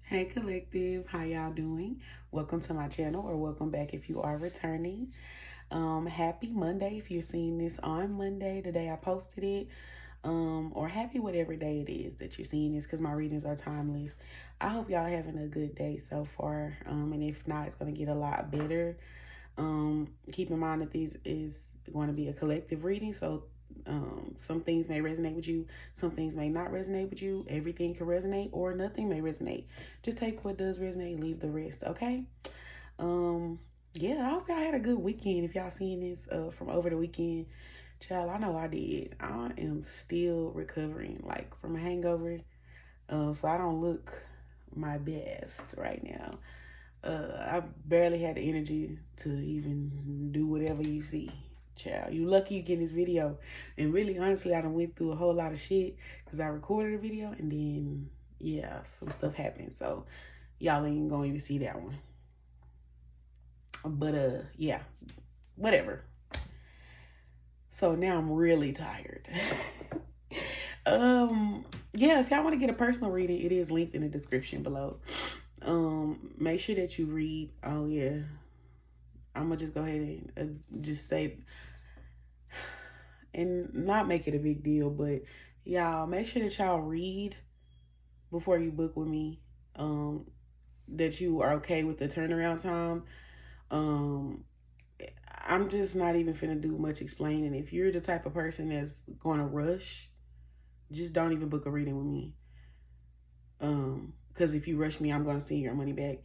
Hey collective, how y'all doing? Welcome to my channel, or welcome back if you are returning. Happy Monday if you're seeing this on Monday, the day I posted it. Or happy whatever day it is that you're seeing this, because my readings are timeless. I hope y'all having a good day so far. And if not, it's gonna get a lot better. Keep in mind that this is going to be a collective reading, so some things may resonate with you, some things may not resonate with you. Everything can resonate, or nothing may resonate. Just take what does resonate, leave the rest, okay? Yeah, I hope y'all had a good weekend. If y'all seeing this from over the weekend, child, I know I did. I am still recovering, like, from a hangover, so I don't look my best right now. I barely had the energy to even do whatever you see. Child, you lucky you get this video. And really, honestly, I done went through a whole lot of shit because I recorded a video and then, yeah, some stuff happened. So y'all ain't gonna even see that one. But, yeah, whatever. So now I'm really tired. Yeah, if y'all want to get a personal reading, it is linked in the description below. Make sure that you read. Oh yeah, I'm gonna just go ahead and just say, and not make it a big deal, but y'all make sure that y'all read before you book with me. That you are okay with the turnaround time. I'm just not even finna do much explaining. If you're the type of person that's gonna rush, just don't even book a reading with me. Because if you rush me, I'm gonna send your money back.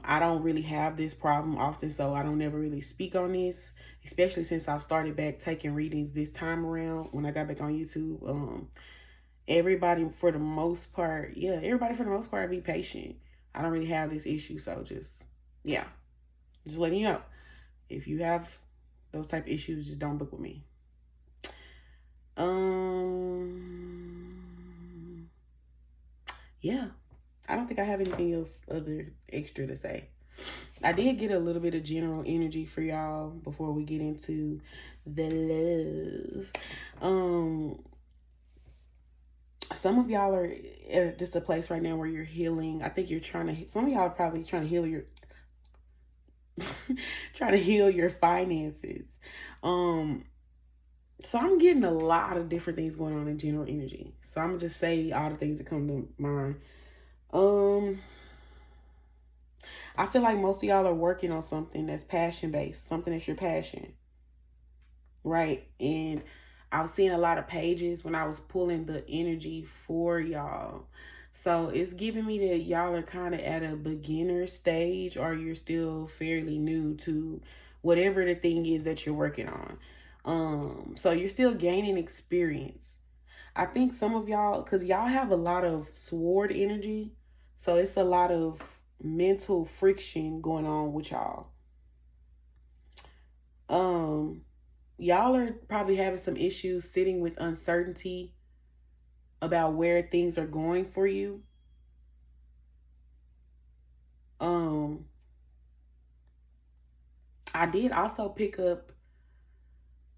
I don't really have this problem often, so I don't ever really speak on this, especially since I've started back taking readings this time around when I got back on YouTube. Everybody for the most part, be patient. I don't really have this issue, so just letting you know. If you have those type of issues, just don't book with me. Yeah. I don't think I have anything else other extra to say. I did get a little bit of general energy for y'all before we get into the love. Some of y'all are at just a place right now where you're healing. I think you're some of y'all are probably trying to heal your trying to heal your finances. So I'm getting a lot of different things going on in general energy. So I'm gonna just say all the things that come to mind. I feel like most of y'all are working on something that's passion-based, something that's your passion, right? And I was seeing a lot of pages when I was pulling the energy for y'all. So it's giving me that y'all are kind of at a beginner stage, or you're still fairly new to whatever the thing is that you're working on. So you're still gaining experience. I think some of y'all, because y'all have a lot of sword energy, so it's a lot of mental friction going on with y'all. Y'all are probably having some issues sitting with uncertainty about where things are going for you. I did also pick up,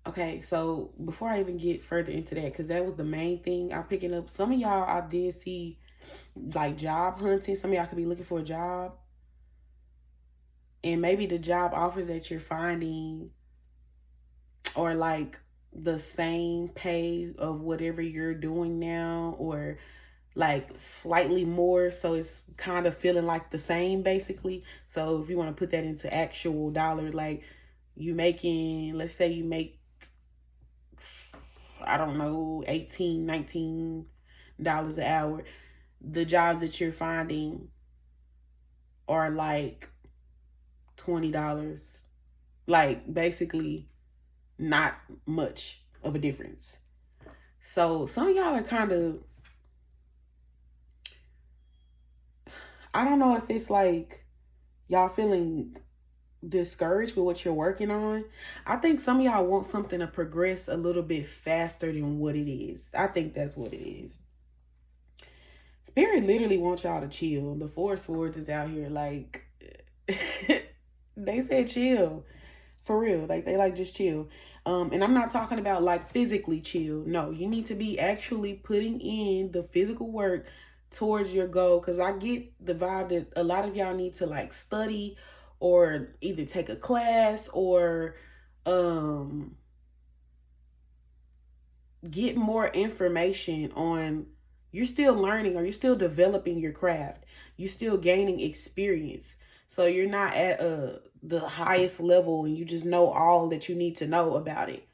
okay, so before I even get further into that, because that was the main thing I'm picking up, some of y'all I did see like job hunting. Some of y'all could be looking for a job, and maybe the job offers that you're finding or like the same pay of whatever you're doing now, or like slightly more, so it's kind of feeling like the same basically. So if you want to put that into actual dollar, like you making, let's say you make, I don't know, $18-19 an hour, the jobs that you're finding are like $20, like basically not much of a difference. So some of y'all are kind of, I don't know if it's like y'all feeling discouraged with what you're working on. I think some of y'all want something to progress a little bit faster than what it is. I think that's what it is. Spirit literally wants y'all to chill. The Four Swords is out here like they said chill. For real. Like they like just chill. And I'm not talking about like physically chill. No, you need to be actually putting in the physical work towards your goal, because I get the vibe that a lot of y'all need to like study or either take a class or um get more information on, you're still learning or you're still developing your craft. You're still gaining experience. So you're not at the highest level and you just know all that you need to know about it.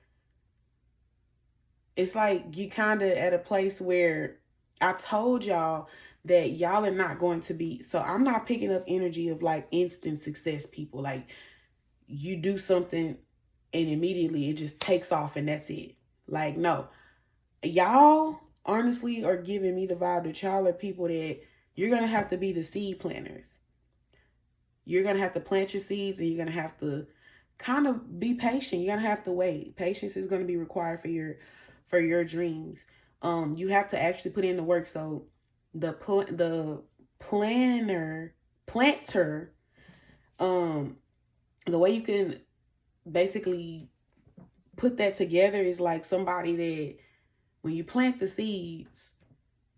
It's like you kind of at a place where I told y'all that y'all are not going to be, so I'm not picking up energy of like instant success people. Like you do something and immediately it just takes off and that's it. Like, no, y'all honestly are giving me the vibe that y'all are people that you're going to have to be the seed planters. You're going to have to plant your seeds and you're going to have to kind of be patient. You're going to have to wait. Patience is going to be required for your dreams. You have to actually put in the work. So the planter, the way you can basically put that together is like somebody that when you plant the seeds,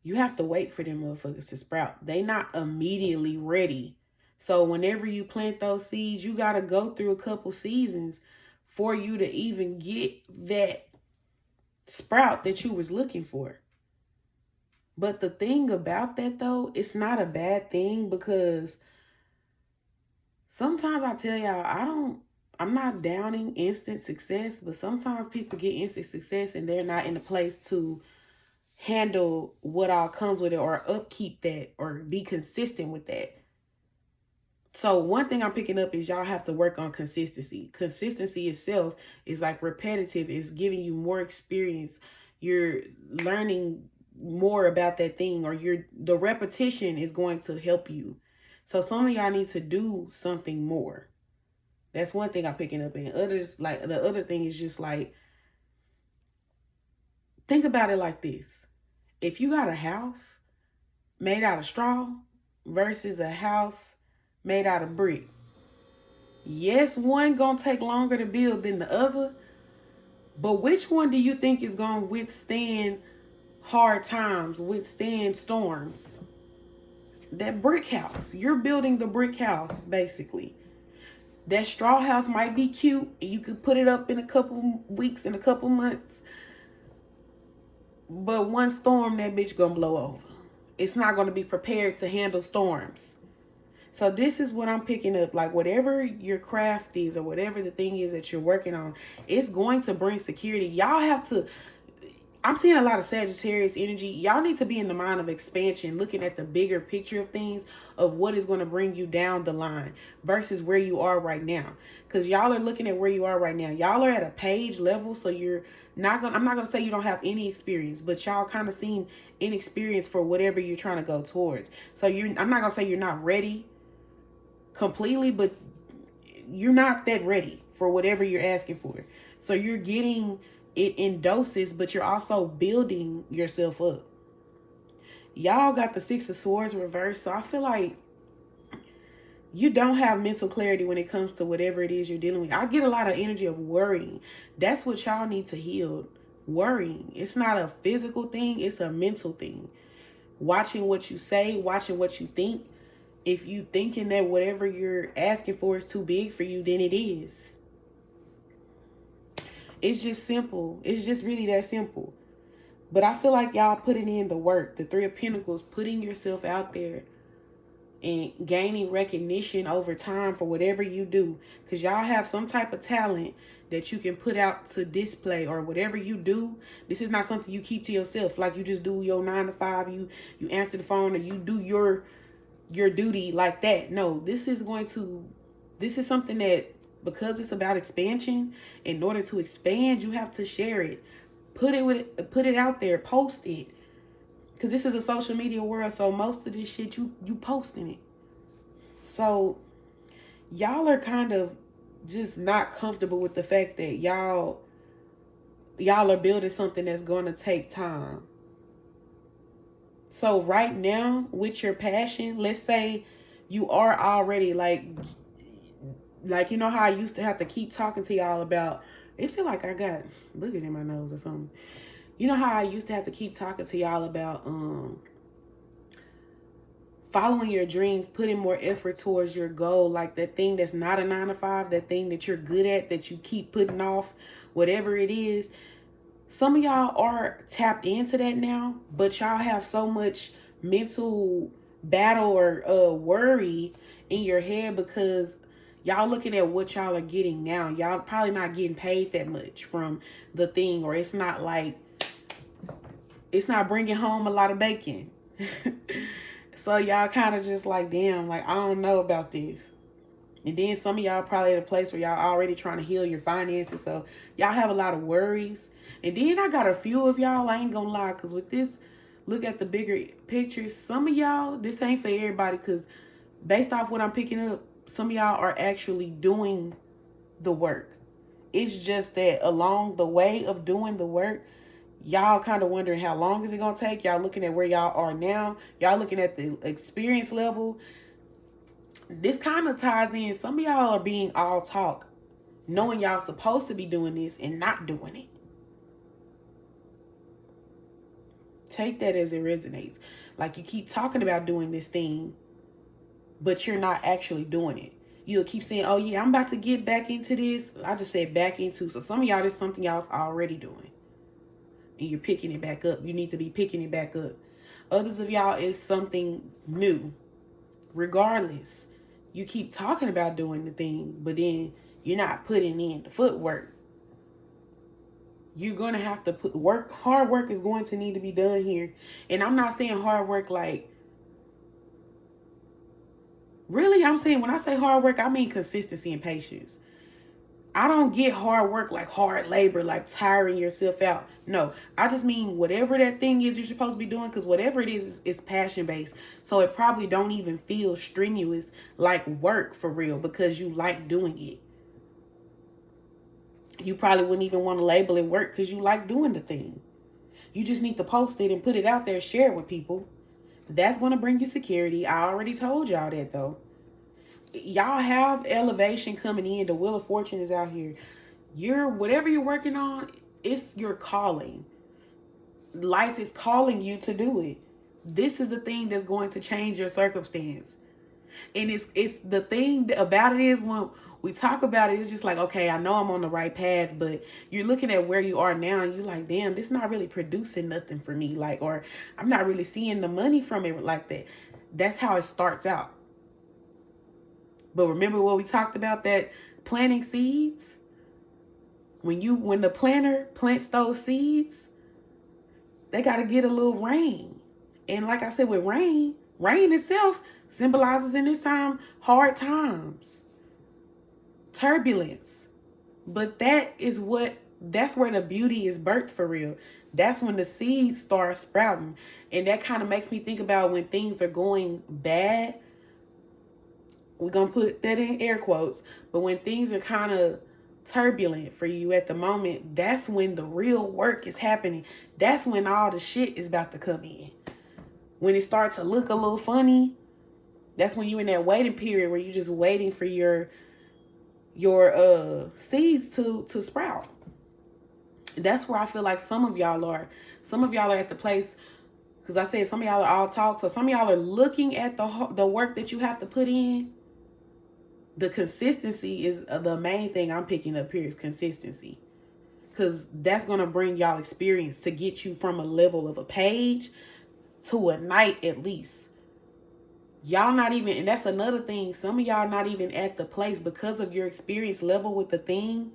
you have to wait for them motherfuckers to sprout. They not immediately ready. So whenever you plant those seeds, you got to go through a couple seasons for you to even get that sprout that you was looking for. But the thing about that though, it's not a bad thing, because sometimes I tell y'all, I'm not downing instant success, but sometimes people get instant success and they're not in a place to handle what all comes with it or upkeep that or be consistent with that. So one thing I'm picking up is y'all have to work on consistency. Consistency itself is like repetitive. It's giving you more experience. You're learning more about that thing, or the repetition is going to help you. So some of y'all need to do something more. That's one thing I'm picking up. And others, like the other thing is just like, think about it like this. If you got a house made out of straw versus a house made out of brick, yes, one gonna take longer to build than the other, but which one do you think is gonna withstand hard times, withstand storms? That brick house. You're building the brick house, basically. That straw house might be cute and you could put it up in a couple weeks, in a couple months, but one storm, that bitch gonna blow over. It's not gonna be prepared to handle storms. So this is what I'm picking up. Like whatever your craft is or whatever the thing is that you're working on, it's going to bring security. Y'all have to, I'm seeing a lot of Sagittarius energy. Y'all need to be in the mind of expansion, looking at the bigger picture of things, of what is going to bring you down the line versus where you are right now. Because y'all are looking at where you are right now. Y'all are at a page level, so you're not going to, I'm not going to say you don't have any experience, but y'all kind of seem inexperienced for whatever you're trying to go towards. So I'm not going to say you're not ready completely, but you're not that ready for whatever you're asking for. So you're getting it in doses, but you're also building yourself up. Y'all got the Six of Swords reversed, so I feel like you don't have mental clarity when it comes to whatever it is you're dealing with. I get a lot of energy of worrying. That's what y'all need to heal. Worrying. It's not a physical thing, it's a mental thing. Watching what you say, watching what you think. If you thinking that whatever you're asking for is too big for you, then it is. It's just simple. It's just really that simple. But I feel like y'all putting in the work. The Three of Pentacles, putting yourself out there and gaining recognition over time for whatever you do. Because y'all have some type of talent that you can put out to display, or whatever you do. This is not something you keep to yourself. Like you just do your 9 to 5. You answer the phone, or you do your duty like that. No, this is something that, because it's about expansion, in order to expand, you have to share it. Put it out there, post it. Because this is a social media world, so most of this shit, you posting it. So y'all are kind of just not comfortable with the fact that y'all are building something that's going to take time. So right now, with your passion, let's say you are already like you know how I used to have to keep talking to y'all about, it feel like I got boogers in my nose or something. You know how I used to have to keep talking to y'all about following your dreams, putting more effort towards your goal, like that thing that's not a 9 to 5, that thing that you're good at, that you keep putting off, whatever it is. Some of y'all are tapped into that now, but y'all have so much mental battle or worry in your head because y'all looking at what y'all are getting now. Y'all probably not getting paid that much from the thing, or it's not bringing home a lot of bacon. So y'all kind of just like, damn, like, I don't know about this. And then some of y'all probably at a place where y'all already trying to heal your finances. So y'all have a lot of worries. And then I got a few of y'all, I ain't gonna lie, because with this, look at the bigger picture. Some of y'all, this ain't for everybody, because based off what I'm picking up, some of y'all are actually doing the work. It's just that along the way of doing the work, y'all kind of wondering how long is it gonna take. Y'all looking at where y'all are now. Y'all looking at the experience level. This kind of ties in. Some of y'all are being all talk, knowing y'all supposed to be doing this and not doing it. Take that as it resonates. Like, you keep talking about doing this thing, but you're not actually doing it. You'll keep saying, oh yeah, I'm about to get back into this. I just said back into. So some of y'all, there's something y'all's already doing. And you're picking it back up. You need to be picking it back up. Others of y'all is something new. Regardless, you keep talking about doing the thing, but then you're not putting in the footwork. You're going to have to put work. Hard work is going to need to be done here. And I'm not saying hard work like, really, I'm saying when I say hard work, I mean consistency and patience. I don't get hard work like hard labor, like tiring yourself out. No, I just mean whatever that thing is you're supposed to be doing, because whatever it is passion based. So it probably don't even feel strenuous like work for real, because you like doing it. You probably wouldn't even want to label it work because you like doing the thing. You just need to post it and put it out there, share it with people. That's going to bring you security. I already told y'all that though. Y'all have elevation coming in. The Wheel of Fortune is out here. Whatever you're working on, it's your calling. Life is calling you to do it. This is the thing that's going to change your circumstance. And it's the thing about it is, when we talk about it, it's just like, okay, I know I'm on the right path, but you're looking at where you are now and you're like, damn, this not really producing nothing for me. Like, or I'm not really seeing the money from it like that. That's how it starts out. But remember what we talked about, that planting seeds? When the planter plants those seeds, they got to get a little rain. And like I said, with rain itself symbolizes in this time hard times, turbulence. But that's where the beauty is birthed for real. That's when the seeds start sprouting. And that kind of makes me think about when things are going bad. We're going to put that in air quotes. But when things are kind of turbulent for you at the moment, that's when the real work is happening. That's when all the shit is about to come in. When it starts to look a little funny, that's when you're in that waiting period where you're just waiting for your seeds to sprout. That's where I feel like some of y'all are. Some of y'all are at the place, because I said some of y'all are all talk. So some of y'all are looking at the work that you have to put in. The consistency is the main thing I'm picking up here, is consistency. Because that's going to bring y'all experience to get you from a level of a page to a night at least. Y'all not even, and that's another thing, some of y'all not even at the place because of your experience level with the thing.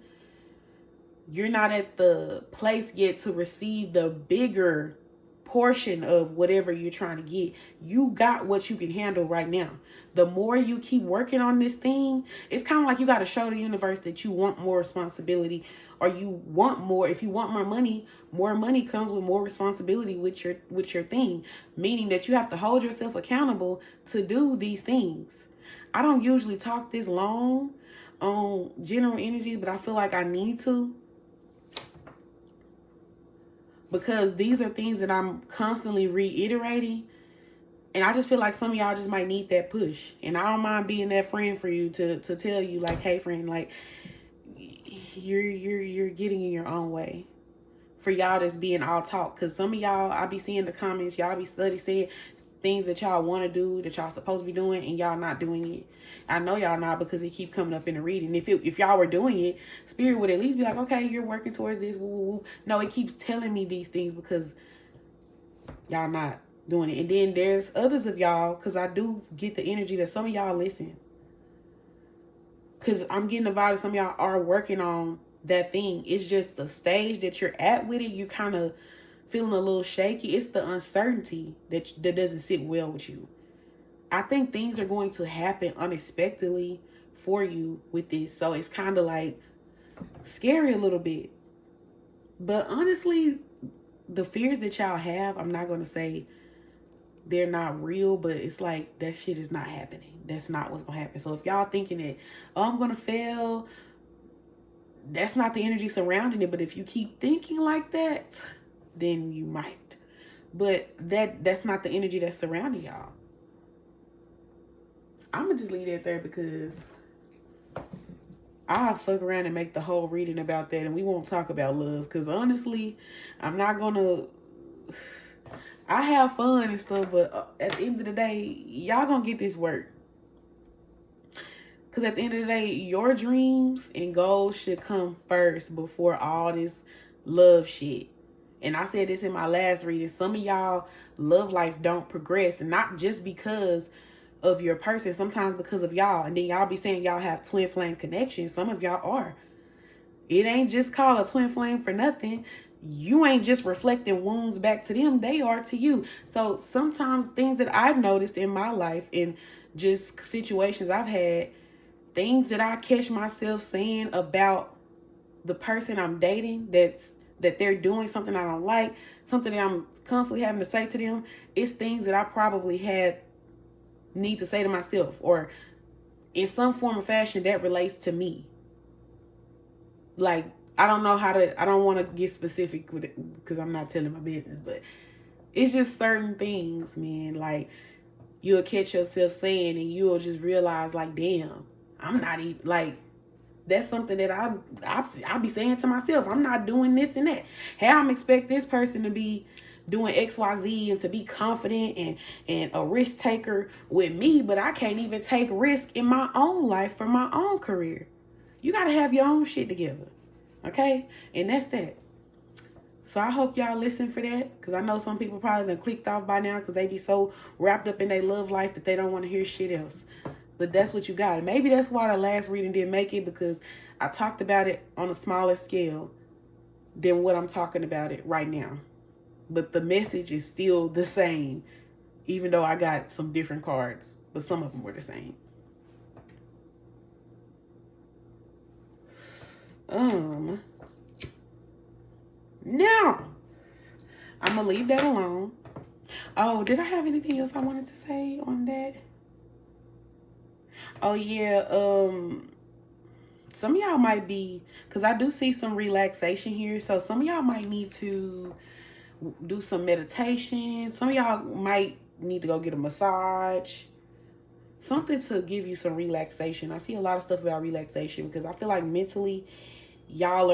You're not at the place yet to receive the bigger portion of whatever you're trying to get. You got what you can handle right now. The more you keep working on this thing, it's kind of like you got to show the universe that you want more responsibility, or you want more. If you want more money comes with more responsibility with your thing, meaning that you have to hold yourself accountable to do these things. I don't usually talk this long on general energy, but I feel like I need to, because these are things that I'm constantly reiterating. And I just feel like some of y'all just might need that push. And I don't mind being that friend for you to tell you, like, hey friend, like, you're getting in your own way. For y'all that's being all talk. Because some of y'all, I be seeing the comments, y'all be study saying things that y'all want to do, that y'all supposed to be doing, and y'all not doing it. I know y'all not, because it keep coming up in the reading. If y'all were doing it, Spirit would at least be like, okay, you're working towards this. Woo, woo, woo. No, it keeps telling me these things because y'all not doing it. And then there's others of y'all, because I do get the energy that some of y'all listen. Because I'm getting the vibe that some of y'all are working on that thing. It's just the stage that you're at with it. You kind of feeling a little shaky. It's the uncertainty that doesn't sit well with you. I think things are going to happen unexpectedly for you with this. So it's kind of like scary a little bit. But honestly, the fears that y'all have, I'm not going to say they're not real, but it's like that shit is not happening. That's not what's going to happen. So if y'all thinking that, oh, I'm going to fail, that's not the energy surrounding it. But if you keep thinking like that, then you might. But that's not the energy that's surrounding y'all. I'm going to just leave that there because I'll fuck around and make the whole reading about that, and we won't talk about love. Because honestly, I'm not going to... I have fun and stuff, but at the end of the day, y'all going to get this work. Because at the end of the day, your dreams and goals should come first before all this love shit. And I said this in my last reading. Some of y'all love life don't progress. And not just because of your person. Sometimes because of y'all. And then y'all be saying y'all have twin flame connections. Some of y'all are. It ain't just called a twin flame for nothing. You ain't just reflecting wounds back to them. They are to you. So sometimes things that I've noticed in my life and just situations I've had, things that I catch myself saying about the person I'm dating that they're doing something I don't like, something that I'm constantly having to say to them, it's things that I probably need to say to myself, or in some form or fashion that relates to me. Like, I don't want to get specific with it because I'm not telling my business, but it's just certain things, man. Like, you'll catch yourself saying, and you'll just realize, like, damn, I'm not even, like, that's something that I'll be saying to myself. I'm not doing this and that. Hey, I'm expect this person to be doing XYZ and to be confident and a risk taker with me, but I can't even take risk in my own life for my own career. You got to have your own shit together. Okay? And that's that. So I hope y'all listen for that, because I know some people probably done clicked off by now because they be so wrapped up in their love life that they don't want to hear shit else. But that's what you got. Maybe that's why the last reading didn't make it, because I talked about it on a smaller scale than what I'm talking about it right now. But the message is still the same, even though I got some different cards, but some of them were the same. Now, I'm going to leave that alone. Oh, did I have anything else I wanted to say on that? Oh, yeah. Some of y'all might be, because I do see some relaxation here. So some of y'all might need to do some meditation. Some of y'all might need to go get a massage. Something to give you some relaxation. I see a lot of stuff about relaxation because I feel like mentally y'all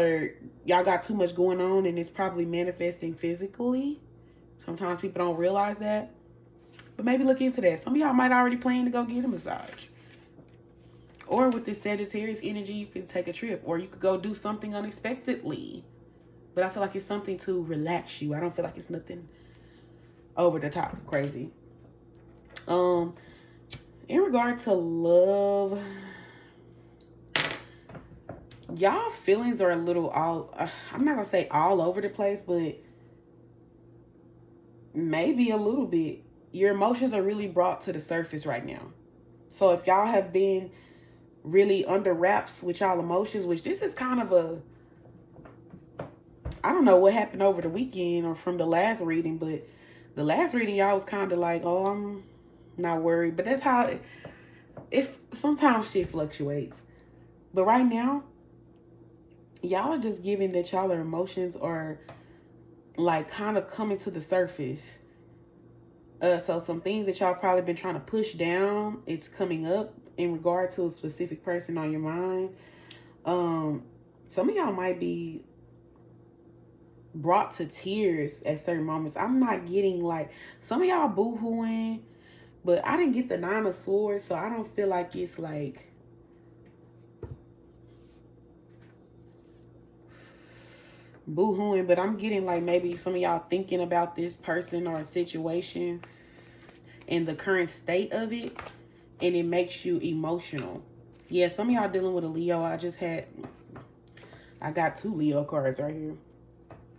got too much going on, and it's probably manifesting physically. Sometimes people don't realize that. But maybe look into that. Some of y'all might already plan to go get a massage. Or with this Sagittarius energy, you can take a trip, or you could go do something unexpectedly. But I feel like it's something to relax you. I don't feel like it's nothing over the top crazy. In regard to love, y'all feelings are a little I'm not gonna say all over the place, but maybe a little bit. Your emotions are really brought to the surface right now. So if y'all have been really under wraps with y'all emotions, which this is kind of I don't know what happened over the weekend or from the last reading, but the last reading y'all was kind of like, oh, I'm not worried. But that's how if sometimes shit fluctuates. But right now, y'all are just giving that y'all emotions are like kind of coming to the surface. So some things that y'all probably been trying to push down, it's coming up in regard to a specific person on your mind. Some of y'all might be brought to tears at certain moments. I'm not getting like some of y'all boo-hooing, but I didn't get the 9 of Swords, so I don't feel like it's like boo-hooing, but I'm getting like maybe some of y'all thinking about this person or a situation and the current state of it, and it makes you emotional. Yeah, some of y'all dealing with a Leo. I got 2 Leo cards right here.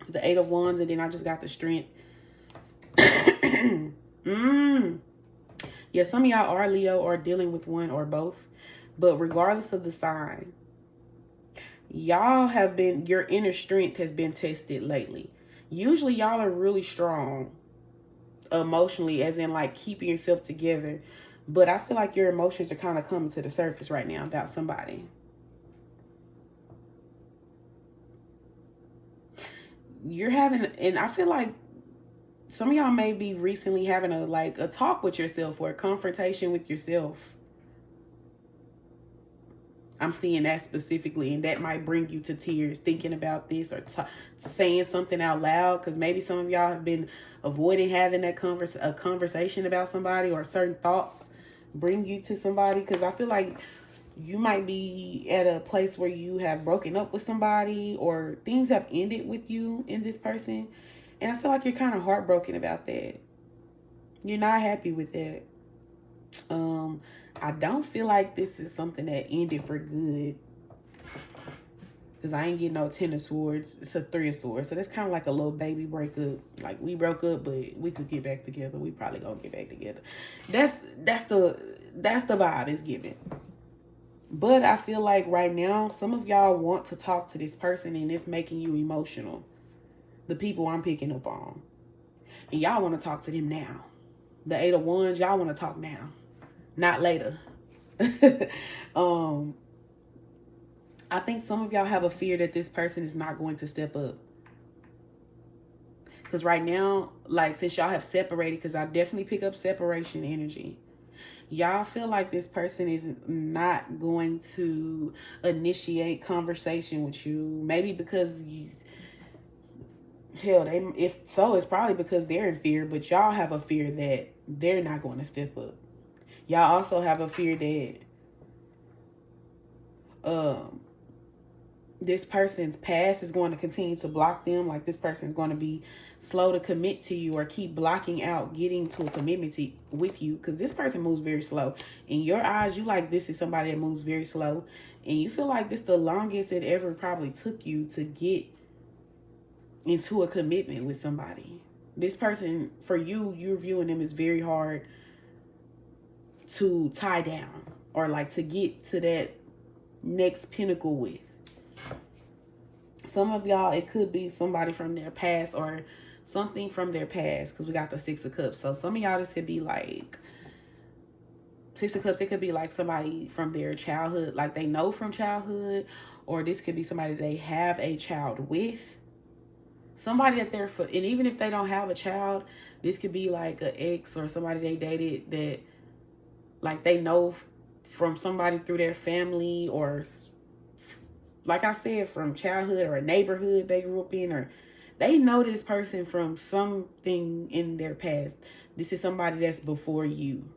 The 8 of Wands, and then I just got the Strength. Yeah, some of y'all are Leo or dealing with one or both. But regardless of the sign, y'all have been, your inner strength has been tested lately. Usually y'all are really strong emotionally, as in like keeping yourself together. But I feel like your emotions are kind of coming to the surface right now about somebody. You're having, and I feel like some of y'all may be recently having a talk with yourself or a confrontation with yourself. I'm seeing that specifically, and that might bring you to tears thinking about this or saying something out loud, because maybe some of y'all have been avoiding having that conversation about somebody, or certain thoughts bring you to somebody, because I feel like you might be at a place where you have broken up with somebody or things have ended with you and this person, and I feel like you're kind of heartbroken about that. You're not happy with that. I don't feel like this is something that ended for good, because I ain't getting no 10 of Swords. It's a 3 of Swords, so that's kind of like a little baby breakup. Like, we broke up, but we could get back together. We probably gonna get back together. That's the vibe it's giving. But I feel like right now, some of y'all want to talk to this person, and it's making you emotional. The people I'm picking up on, and y'all want to talk to them now. The 8 of Wands, y'all want to talk now, not later. I think some of y'all have a fear that this person is not going to step up. Because right now, like, since y'all have separated, because I definitely pick up separation energy, y'all feel like this person is not going to initiate conversation with you. Maybe because if so, it's probably because they're in fear, but y'all have a fear that they're not going to step up. Y'all also have a fear that this person's past is going to continue to block them. Like, this person is going to be slow to commit to you, or keep blocking out getting to a commitment with you, because this person moves very slow. In your eyes, you like, this is somebody that moves very slow, and you feel like this is the longest it ever probably took you to get into a commitment with somebody. This person, for you, you're viewing them as very hard to tie down, or like to get to that next pinnacle with. Some of y'all, it could be somebody from their past or something from their past, because we got the 6 of Cups. So some of y'all, this could be like 6 of Cups. It could be like somebody from their childhood, like they know from childhood, or this could be somebody they have a child with. Somebody that they're for, and even if they don't have a child, this could be like an ex or somebody they dated that, like, they know from somebody through their family, or like I said, from childhood, or a neighborhood they grew up in, or they know this person from something in their past. This is somebody that's before you.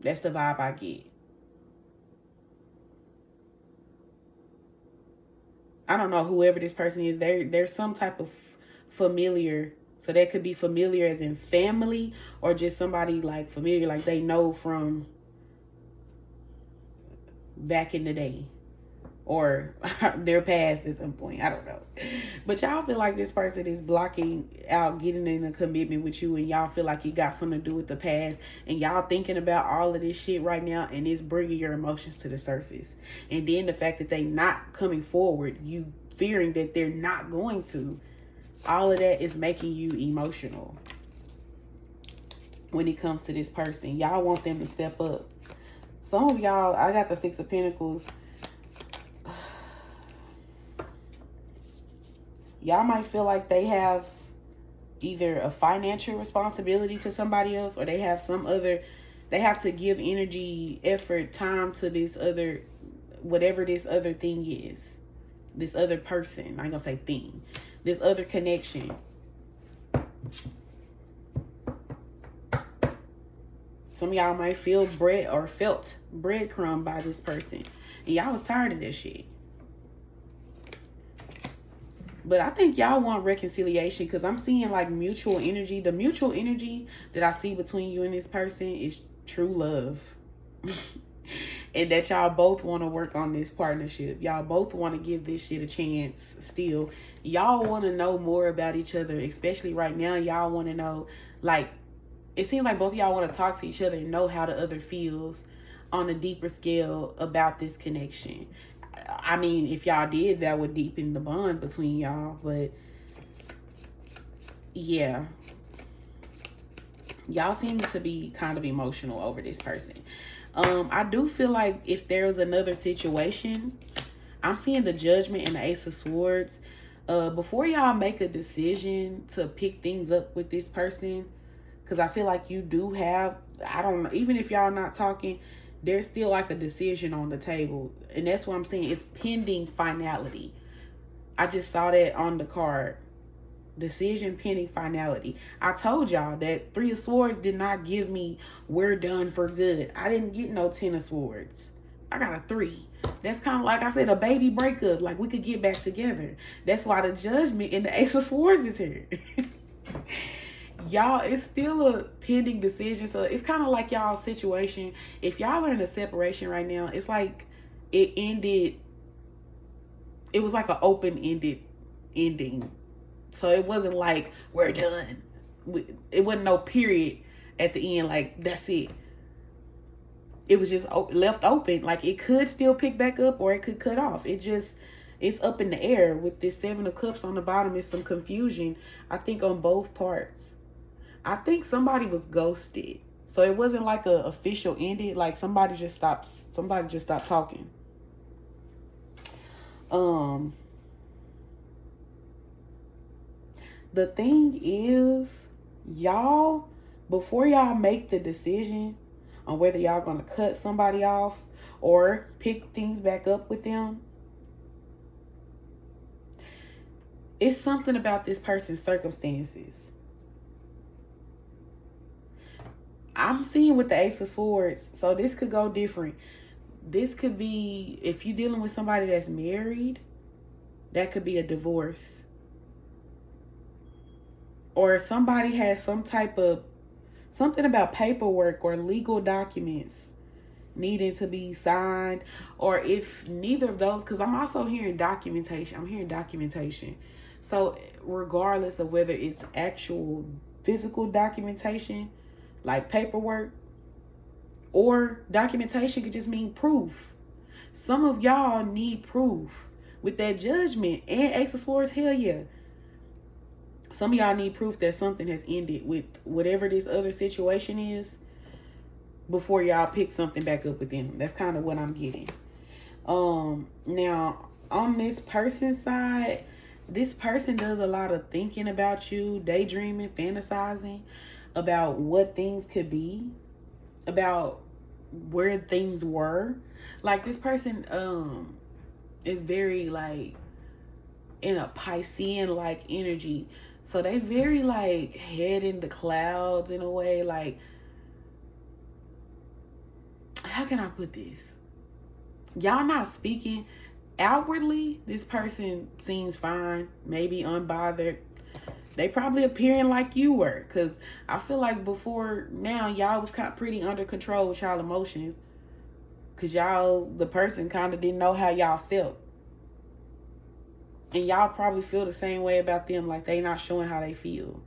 That's the vibe I get. I don't know whoever this person is. There's some type of familiar. So that could be familiar as in family, or just somebody like familiar, like they know from back in the day, or their past at some point. I don't know. But y'all feel like this person is blocking out getting in a commitment with you, and y'all feel like it got something to do with the past, and y'all thinking about all of this shit right now, and it's bringing your emotions to the surface. And then the fact that they not coming forward, you fearing that they're not going to, all of that is making you emotional when it comes to this person. Y'all want them to step up. Some of y'all, I got the 6 of Pentacles. Y'all might feel like they have either a financial responsibility to somebody else, or they have some other, they have to give energy, effort, time to this other, whatever this other thing is, this other person. I ain't gonna say thing, this other connection. Some of y'all might feel felt breadcrumb by this person. And y'all was tired of this shit. But I think y'all want reconciliation, because I'm seeing like mutual energy. The mutual energy that I see between you and this person is true love. And that y'all both want to work on this partnership. Y'all both want to give this shit a chance still. Y'all want to know more about each other, especially right now. Y'all want to know, like, it seems like both of y'all want to talk to each other and know how the other feels on a deeper scale about this connection. I mean, if y'all did, that would deepen the bond between y'all. But yeah, y'all seem to be kind of emotional over this person. I do feel like if there's another situation, I'm seeing the Judgment and the Ace of Swords. Before y'all make a decision to pick things up with this person, because I feel like you do have, I don't know, even if y'all not talking, there's still like a decision on the table. And that's what I'm saying. It's pending finality. I just saw that on the card. Decision pending finality. I told y'all that Three of Swords did not give me we're done for good. I didn't get no Ten of Swords. I got a 3. That's kind of like I said, a baby breakup. Like we could get back together. That's why the Judgment and the Ace of Swords is here. Y'all, it's still a pending decision. So it's kind of like y'all's situation. If y'all are in a separation right now, it's like it ended. It was like an open-ended ending. So it wasn't like we're done. It wasn't no period at the end. Like that's it. It was just left open. Like it could still pick back up or it could cut off. It's up in the air. With this 7 of Cups on the bottom is some confusion, I think, on both parts. I think somebody was ghosted. So it wasn't like a official ended. Like somebody just stopped talking. The thing is, y'all, before y'all make the decision on whether y'all gonna cut somebody off or pick things back up with them, it's something about this person's circumstances. I'm seeing with the Ace of Swords, so this could go different. This could be, if you're dealing with somebody that's married, that could be a divorce. Or somebody has some type of, something about paperwork or legal documents needing to be signed. Or if neither of those, because I'm also hearing documentation. I'm hearing documentation. So regardless of whether it's actual physical documentation, like paperwork, or documentation could just mean proof. Some of y'all need proof. With that Judgment and Ace of Swords, hell yeah. Some of y'all need proof that something has ended with whatever this other situation is before y'all pick something back up with them. That's kind of what I'm getting. Now, on this person's side, this person does a lot of thinking about you, daydreaming, fantasizing about what things could be, about where things were. Like this person is very like in a Piscean like energy. So they very like head in the clouds in a way. Like, how can I put this? Y'all not speaking outwardly. This person seems fine, maybe unbothered. They probably appearing like you were, because I feel like before now y'all was kind of pretty under control with y'all emotions, because y'all, the person kind of didn't know how y'all felt. And y'all probably feel the same way about them, like they not showing how they feel.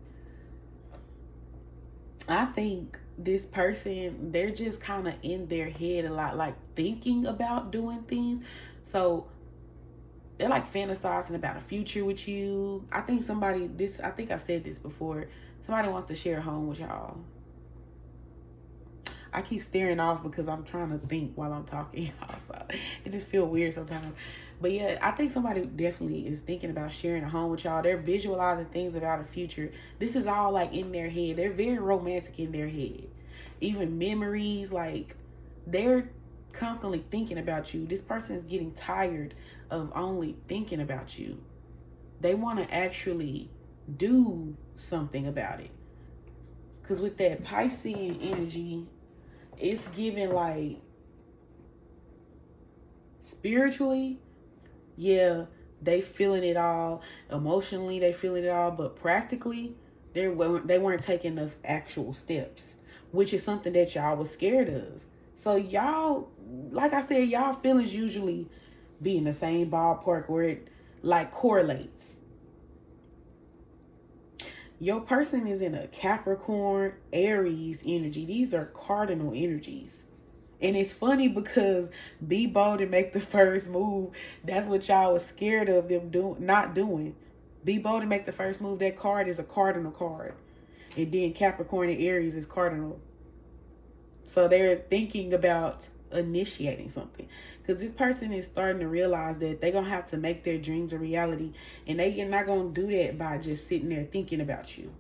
I think this person, they're just kind of in their head a lot, like thinking about doing things. So they're like fantasizing about a future with you. I think I think I've said this before. Somebody wants to share a home with y'all. I keep staring off because I'm trying to think while I'm talking, y'all. So it just feels weird sometimes. But yeah, I think somebody definitely is thinking about sharing a home with y'all. They're visualizing things about a future. This is all like in their head. They're very romantic in their head. Even memories, like they're constantly thinking about you. This person is getting tired of only thinking about you. they want to actually do something about it. Because with that Piscean energy, it's giving like spiritually, yeah, they feeling it all. Emotionally, they feeling it all. But practically, they weren't taking the actual steps, which is something that y'all was scared of. So y'all, like I said, y'all feelings usually be in the same ballpark where it like correlates. Your person is in a Capricorn, Aries energy. These are cardinal energies. And it's funny because be bold and make the first move. That's what y'all was scared of them not doing. Be bold and make the first move. That card is a cardinal card. And then Capricorn and Aries is cardinal. So they're thinking about initiating something. Because this person is starting to realize that they're going to have to make their dreams a reality. And they're not going to do that by just sitting there thinking about you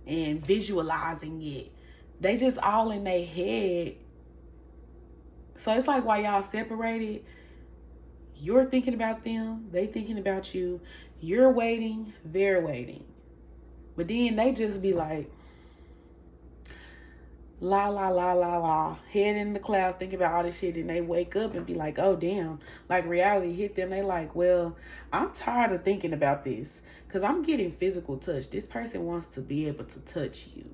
and visualizing it. They just all in their head. So it's like while y'all separated, you're thinking about them, they thinking about you, you're waiting, they're waiting. But then they just be like, la, la, la, la, la, head in the clouds, thinking about all this shit, and they wake up and be like, oh, damn, like reality hit them. They like, well, I'm tired of thinking about this because I'm getting physical touch. This person wants to be able to touch you.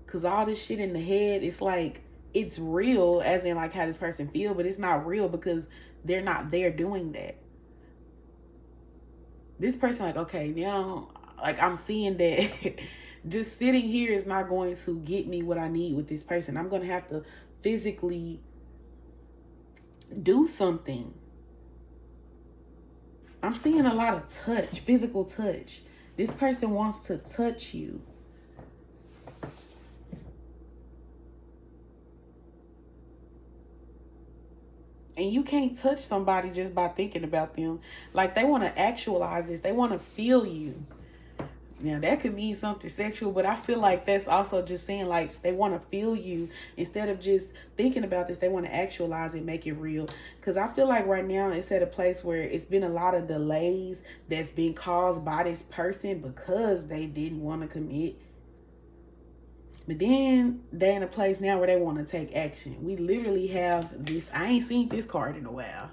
Because all this shit in the head, it's like, it's real as in like how this person feel, but it's not real because they're not there doing that. This person like, okay, now like I'm seeing that just sitting here is not going to get me what I need with this person. I'm going to have to physically do something. I'm seeing a lot of touch, physical touch. This person wants to touch you. And you can't touch somebody just by thinking about them. Like they want to actualize this. They want to feel you. Now that could mean something sexual, but I feel like that's also just saying like they want to feel you instead of just thinking about this. They want to actualize it, make it real. Because I feel like right now it's at a place where it's been a lot of delays that's been caused by this person because they didn't want to commit. But then they're in a place now where they want to take action. We literally have this. I ain't seen this card in a while,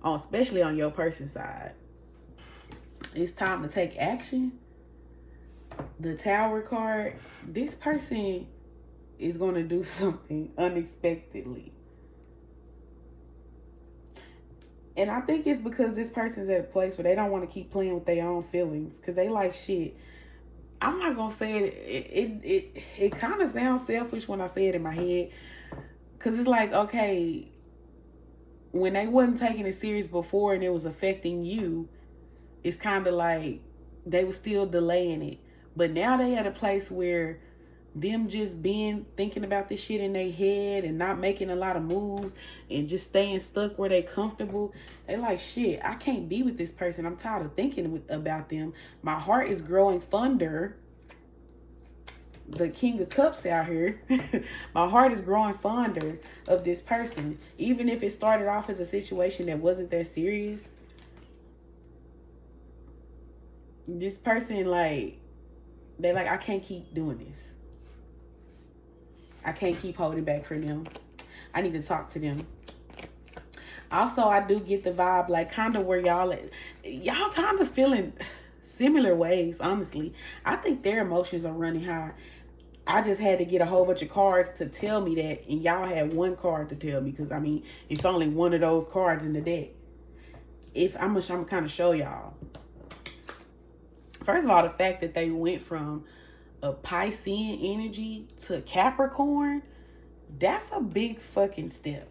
especially on your person's side. It's time to take action. The Tower card, this person is going to do something unexpectedly. And I think it's because this person's at a place where they don't want to keep playing with their own feelings because they like shit. I'm not gonna say it kind of sounds selfish when I say it in my head, because it's like, okay, when they wasn't taking it serious before and it was affecting you, it's kind of like they were still delaying it. But now they at a place where them just thinking about this shit in their head and not making a lot of moves and just staying stuck where they comfortable. They like, shit, I can't be with this person. I'm tired of thinking about them. My heart is growing fonder. The King of Cups out here. My heart is growing fonder of this person. Even if it started off as a situation that wasn't that serious. This person, like, they're like, I can't keep doing this. I can't keep holding back for them. I need to talk to them. Also, I do get the vibe, like, kind of where y'all kind of feeling similar ways, honestly. I think their emotions are running high. I just had to get a whole bunch of cards to tell me that, and y'all had one card to tell me, because, I mean, it's only one of those cards in the deck. I'm going to kind of show y'all. First of all, the fact that they went from a Piscean energy to Capricorn, that's a big fucking step.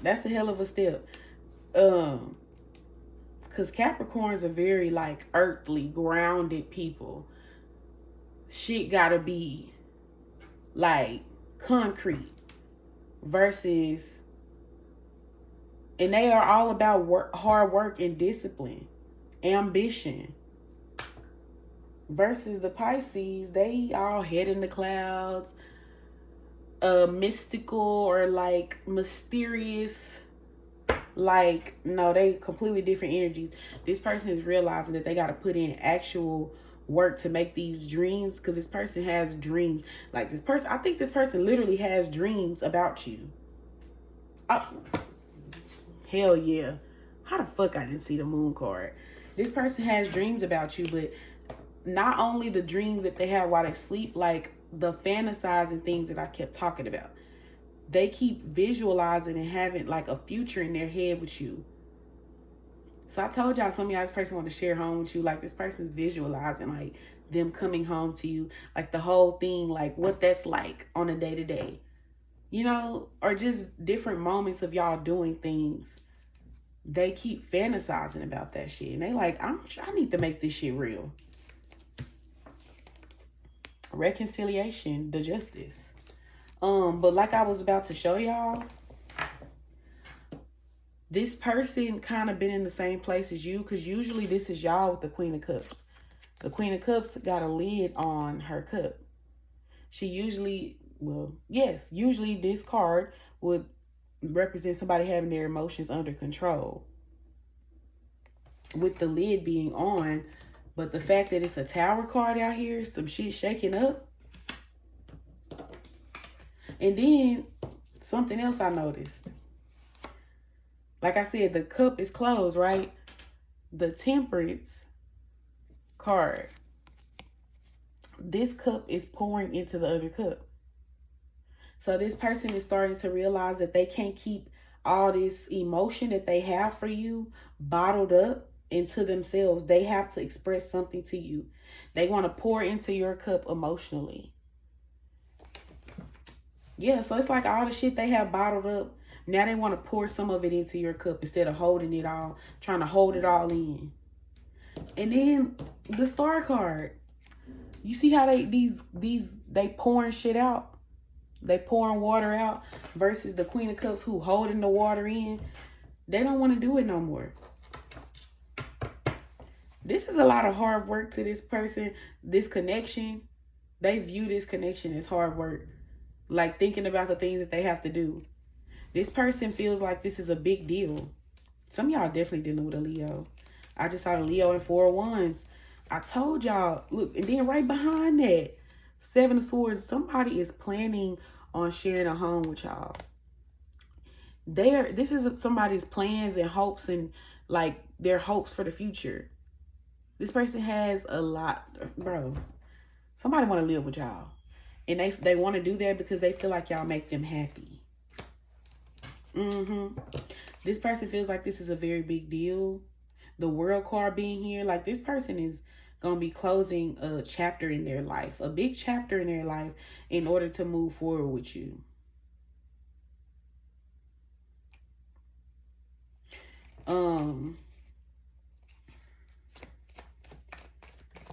That's a hell of a step. Because Capricorns are very, like, earthly, grounded people. Shit gotta be, like, concrete. Versus, and they are all about hard work and discipline, ambition. Versus the Pisces, they all head in the clouds, mystical or like mysterious, Like, no, they completely different energies. This person is realizing that they got to put in actual work to make these dreams, because this person has dreams. Like, this person, I think this person literally has dreams about you. Oh, hell yeah. How the fuck I didn't see the moon card? This person has dreams about you, but not only the dreams that they have while they sleep, like the fantasizing things that I kept talking about. They keep visualizing and having like a future in their head with you. So I told y'all, some of y'all, this person want to share home with you. Like, this person's visualizing like them coming home to you, like the whole thing, like what that's like on a day to day, you know, or just different moments of y'all doing things. They keep fantasizing about that shit, and they like, I need to make this shit real. Reconciliation, the justice. But like I was about to show y'all, this person kind of been in the same place as you, because usually this is y'all with the Queen of Cups. The Queen of Cups got a lid on her cup. She usually, well, yes, usually this card would represent somebody having their emotions under control, with the lid being on. But the fact that it's a Tower card out here, some shit shaking up. And then something else I noticed. Like I said, the cup is closed, right? The Temperance card. This cup is pouring into the other cup. So this person is starting to realize that they can't keep all this emotion that they have for you bottled up into themselves. They have to express something to you. They want to pour into your cup emotionally. Yeah, so it's like all the shit they have bottled up, now they want to pour some of it into your cup instead of holding it all, trying to hold it all in. And then the Star card. You see how they pouring shit out? They pouring water out, versus the Queen of Cups who holding the water in. They don't want to do it no more. This is a lot of hard work to this person, this connection. They view this connection as hard work. Like thinking about the things that they have to do. This person feels like this is a big deal. Some of y'all definitely dealing with a Leo. I just saw the Leo and 4 of Wands. I told y'all, look, and then right behind that, 7 of Swords, somebody is planning on sharing a home with y'all. This is somebody's plans and hopes, and like their hopes for the future. This person has a lot, bro. Somebody want to live with y'all. And they want to do that because they feel like y'all make them happy. This person feels like this is a very big deal. The World card being here, like this person is going to be closing a chapter in their life, a big chapter in their life, in order to move forward with you.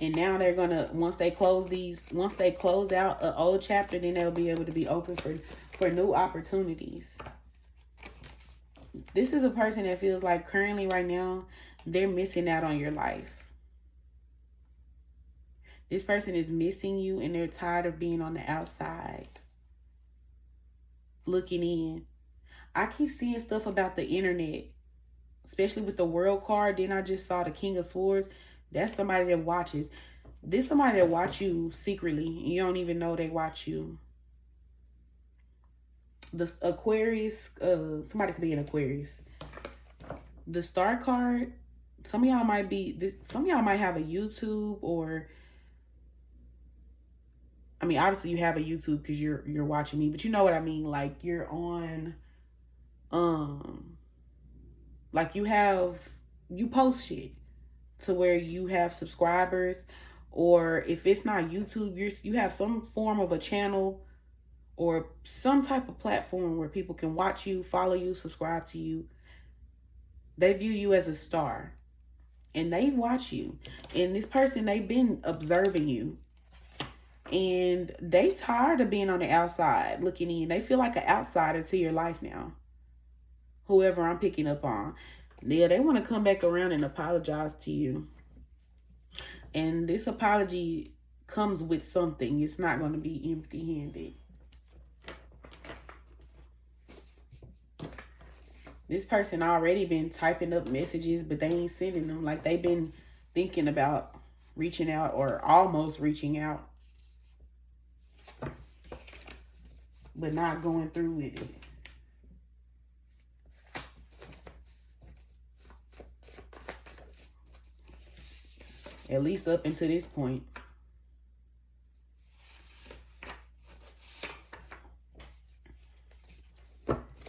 And now they're gonna, once they close out an old chapter, then they'll be able to be open for new opportunities. This is a person that feels like currently right now, they're missing out on your life. This person is missing you, and they're tired of being on the outside, looking in. I keep seeing stuff about the internet, especially with the World card. Then I just saw the King of Swords. That's somebody that watches. This somebody that watch you secretly. You don't even know they watch you. The Aquarius, somebody could be an Aquarius. The Star card, some of y'all might be this. Some of y'all might have a YouTube, or I mean, obviously you have a YouTube because you're watching me, but you know what I mean. Like you're on, like you post shit to where you have subscribers, or if it's not YouTube, you have some form of a channel or some type of platform where people can watch you, follow you, subscribe to you. They view you as a star, and they watch you. And this person, they've been observing you, and they tired of being on the outside looking in. They feel like an outsider to your life now. Whoever I'm picking up on. Yeah, they want to come back around and apologize to you. And this apology comes with something. It's not going to be empty-handed. This person already been typing up messages, but they ain't sending them. Like they've been thinking about reaching out or almost reaching out, but not going through with it. At least up until this point.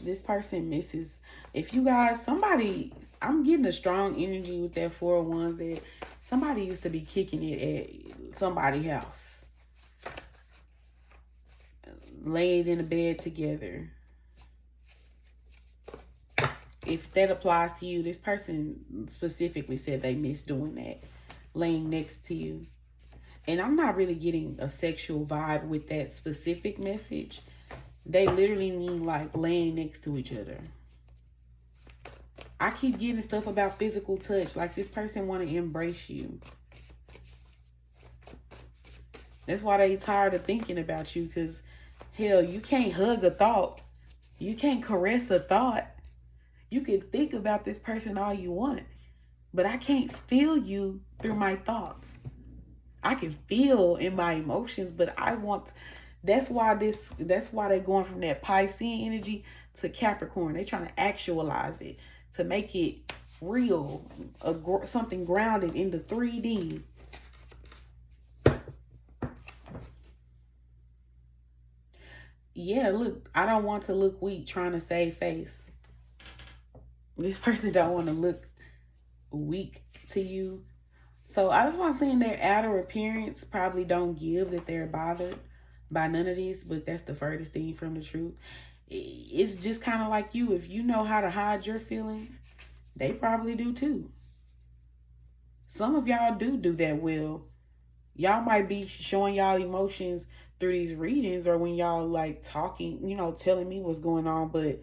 This person misses. If you guys, somebody, I'm getting a strong energy with that 401s that somebody used to be kicking it at somebody's house. Laying in a bed together. If that applies to you, this person specifically said they miss doing that. Laying next to you. And I'm not really getting a sexual vibe with that specific message. They literally mean like laying next to each other. I keep getting stuff about physical touch. Like this person want to embrace you. That's why they tired of thinking about you. Because, hell, you can't hug a thought. You can't caress a thought. You can think about this person all you want. But I can't feel you through my thoughts. I can feel in my emotions, but I want... That's why they're going from that Piscean energy to Capricorn. They're trying to actualize it, to make it real, something grounded into 3D. Yeah, look, I don't want to look weak trying to save face. This person don't want to look weak to you. So I just want to say in their outer appearance probably don't give that they're bothered by none of this, but that's the furthest thing from the truth. It's just kind of like you. If you know how to hide your feelings, they probably do too. Some of y'all do that well. Y'all might be showing y'all emotions through these readings or when y'all like talking, you know, telling me what's going on, but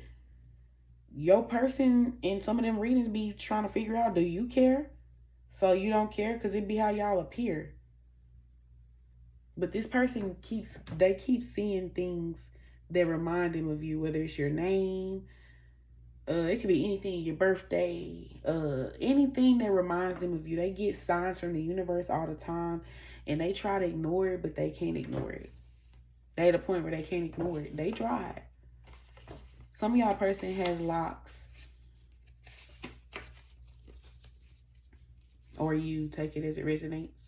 your person in some of them readings be trying to figure out, do you care? So you don't care because it'd be how y'all appear. But this person keep seeing things that remind them of you, whether it's your name, it could be anything, your birthday, anything that reminds them of you. They get signs from the universe all the time, and they try to ignore it, but they can't ignore it. They at a point where they can't ignore it. They try. Some of y'all person has locks, or you take it as it resonates.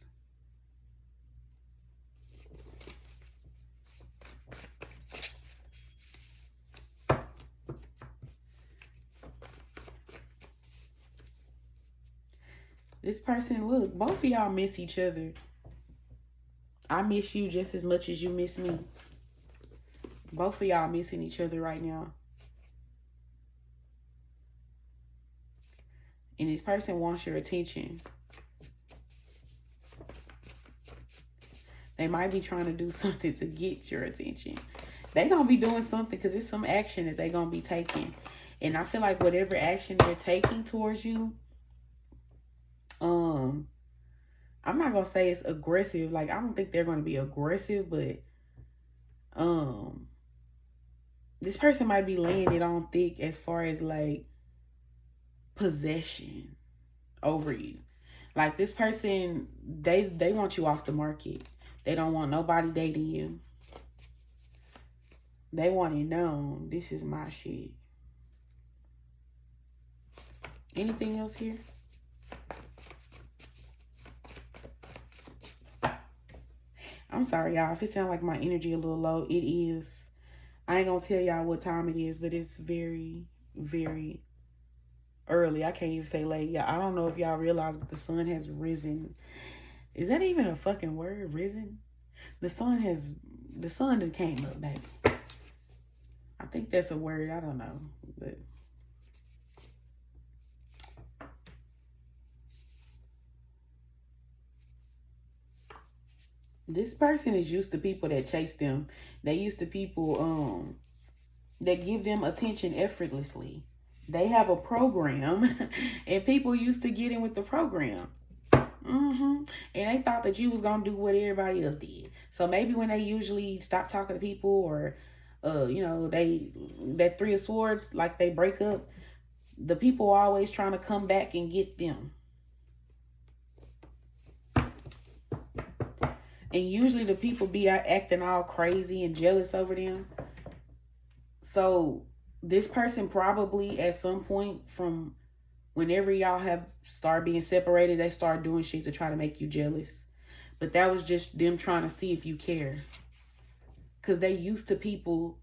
This person, look, both of y'all miss each other. I miss you just as much as you miss me. Both of y'all missing each other right now. And this person wants your attention. They might be trying to do something to get your attention. They're going to be doing something because it's some action that they're going to be taking. And I feel like whatever action they're taking towards you, I'm not gonna say it's aggressive. Like, I don't think they're gonna be aggressive, but this person might be laying it on thick as far as like possession over you. Like this person, they want you off the market. They don't want nobody dating you. They want it known. This is my shit. Anything else here? I'm sorry, y'all. If it sounds like my energy a little low, it is. I ain't gonna tell y'all what time it is, but it's very, very early. I can't even say late. Yeah, I don't know if y'all realize, but the sun has risen. Is that even a fucking word, risen? The sun just came up, baby. I think that's a word. I don't know, but this person is used to people that chase them. They used to people that give them attention effortlessly. They have a program and people used to get in with the program. And they thought that you was gonna do what everybody else did. So maybe when they usually stop talking to people or you know, that 3 of Swords, like they break up, The people are always trying to come back and get them. And usually the people be acting all crazy and jealous over them. So this person probably at some point from whenever y'all have started being separated, they start doing shit to try to make you jealous. But that was just them trying to see if you care. Because they used to people